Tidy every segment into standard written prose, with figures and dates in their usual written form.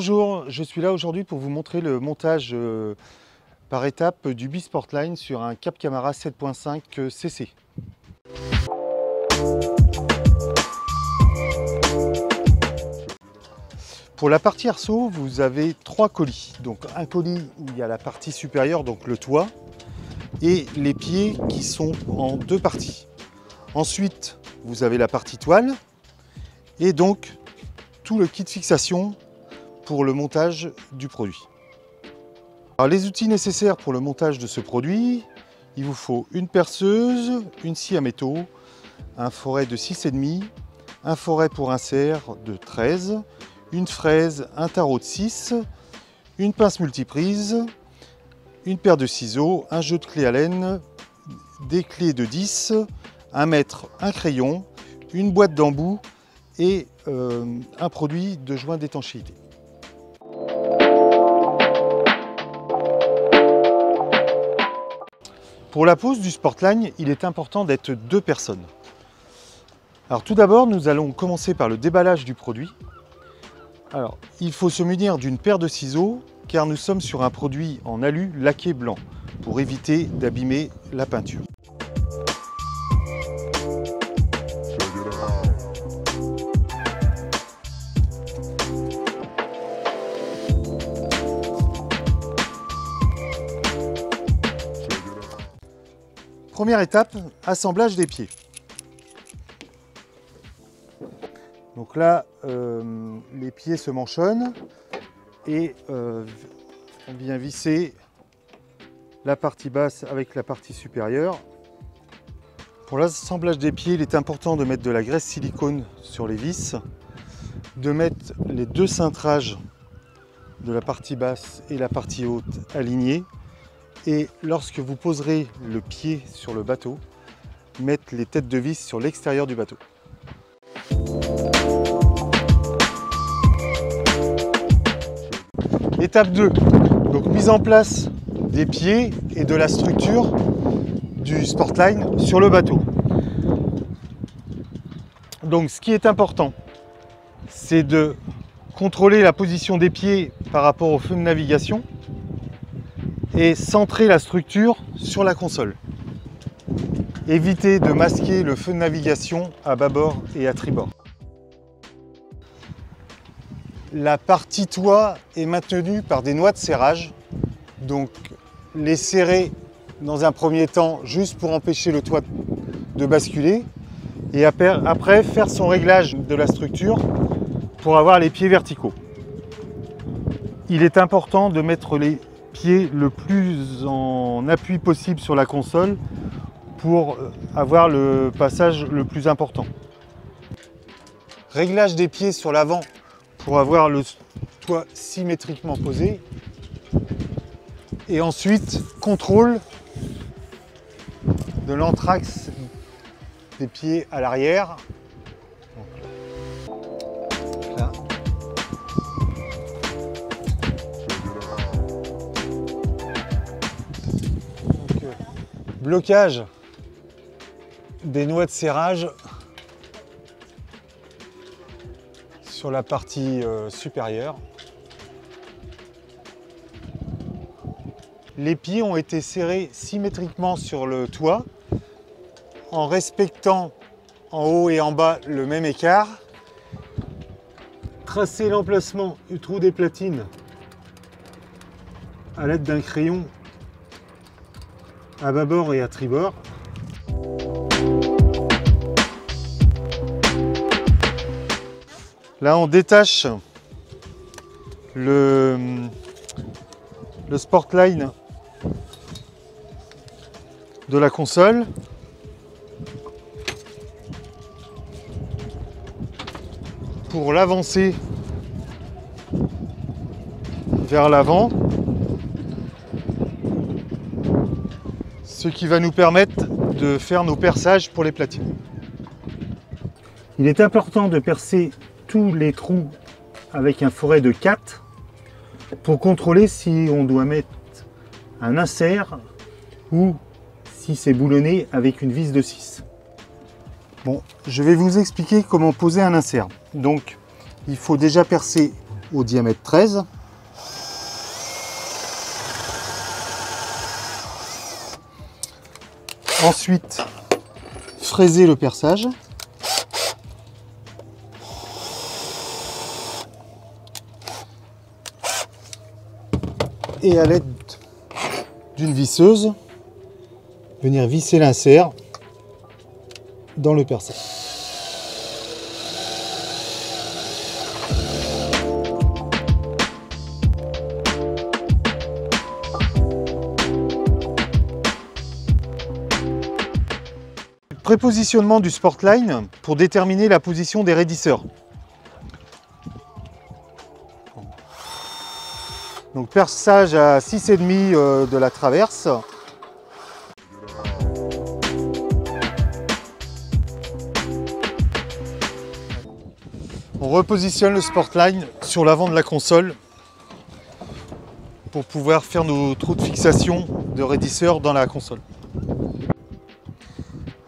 Bonjour, je suis là aujourd'hui pour vous montrer le montage par étapes du B-Sportline sur un Cap Camara 7.5 CC. Pour la partie arceau, vous avez trois colis. Donc un colis où il y a la partie supérieure, donc le toit, et les pieds qui sont en deux parties. Ensuite, vous avez la partie toile et donc tout le kit fixation pour le montage du produit. Alors, les outils nécessaires pour le montage de ce produit, il vous faut une perceuse, une scie à métaux, un foret de 6,5, un foret pour insert de 13, une fraise, un tarot de 6, une pince multiprise, une paire de ciseaux, un jeu de clés à laine, des clés de 10, un mètre, un crayon, une boîte d'embout et un produit de joint d'étanchéité. Pour la pose du Sportline, il est important d'être deux personnes. Alors tout d'abord, nous allons commencer par le déballage du produit. Alors, il faut se munir d'une paire de ciseaux car nous sommes sur un produit en alu laqué blanc pour éviter d'abîmer la peinture. Première étape, assemblage des pieds. Donc là, les pieds se manchonnent et on vient visser la partie basse avec la partie supérieure. Pour l'assemblage des pieds, il est important de mettre de la graisse silicone sur les vis, de mettre les deux cintrages de la partie basse et la partie haute alignés. Et lorsque vous poserez le pied sur le bateau, mettre les têtes de vis sur l'extérieur du bateau. Étape 2, donc mise en place des pieds et de la structure du Sportline sur le bateau. Donc ce qui est important, c'est de contrôler la position des pieds par rapport au feu de navigation et centrer la structure sur la console. Évitez de masquer le feu de navigation à bâbord et à tribord. La partie toit est maintenue par des noix de serrage, donc les serrer dans un premier temps juste pour empêcher le toit de basculer et après faire son réglage de la structure pour avoir les pieds verticaux. Il est important de mettre les pieds le plus en appui possible sur la console pour avoir le passage le plus important. Réglage des pieds sur l'avant pour avoir le toit symétriquement posé. Et ensuite, contrôle de l'anthrax des pieds à l'arrière. Là. Donc, blocage des noix de serrage sur la partie supérieure. Les pieds ont été serrés symétriquement sur le toit en respectant en haut et en bas le même écart. Tracez l'emplacement du trou des platines à l'aide d'un crayon à bâbord et à tribord. Là, on détache le Sportline de la console. Pour l'avancer vers l'avant, ce qui va nous permettre de faire nos perçages pour les platines. Il est important de percer tous les trous avec un foret de 4 pour contrôler si on doit mettre un insert ou si c'est boulonné avec une vis de 6. Bon, je vais vous expliquer comment poser un insert. Donc, il faut déjà percer au diamètre 13. Ensuite, fraiser le perçage. Et à l'aide d'une visseuse, venir visser l'insert dans le perçage. Prépositionnement du Sportline pour déterminer la position des raidisseurs. Donc perçage à 6,5 de la traverse. On repositionne le Sportline sur l'avant de la console pour pouvoir faire nos trous de fixation de raidisseurs dans la console.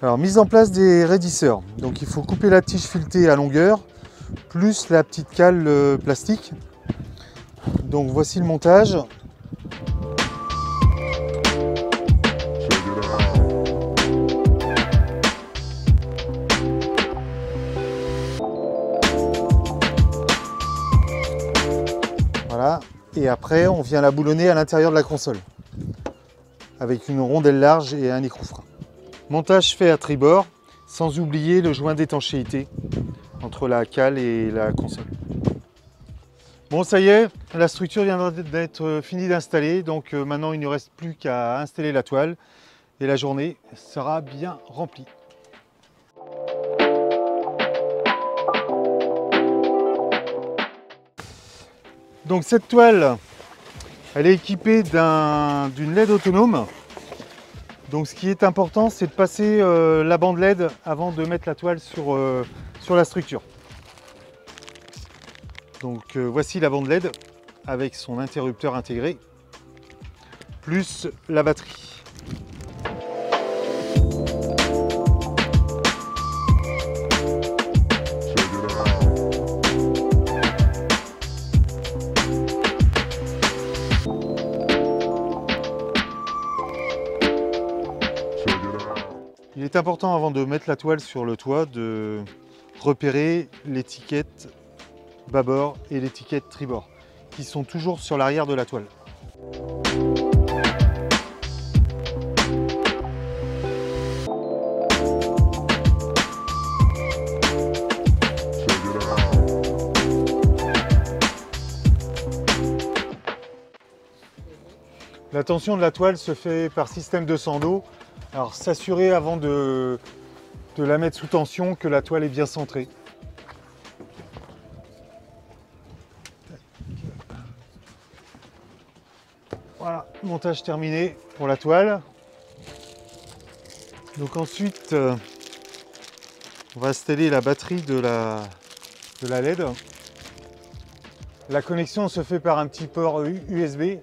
Alors, mise en place des raidisseurs. Donc il faut couper la tige filetée à longueur, plus la petite cale plastique. Donc voici le montage. Voilà. Et après, on vient la boulonner à l'intérieur de la console avec une rondelle large et un écrou-frein. Montage fait à tribord, sans oublier le joint d'étanchéité entre la cale et la console. Bon, ça y est, la structure vient d'être finie d'installer, donc maintenant il ne reste plus qu'à installer la toile et la journée sera bien remplie. Donc cette toile, elle est équipée d'une LED autonome. Donc ce qui est important, c'est de passer la bande LED avant de mettre la toile sur la structure. Donc voici la bande LED avec son interrupteur intégré, plus la batterie. Il est important avant de mettre la toile sur le toit de repérer l'étiquette bâbord et l'étiquette tribord qui sont toujours sur l'arrière de la toile. La tension de la toile se fait par système de sando. Alors s'assurer avant de la mettre sous tension que la toile est bien centrée. Voilà, montage terminé pour la toile. Donc ensuite, on va installer la batterie de la LED. La connexion se fait par un petit port USB.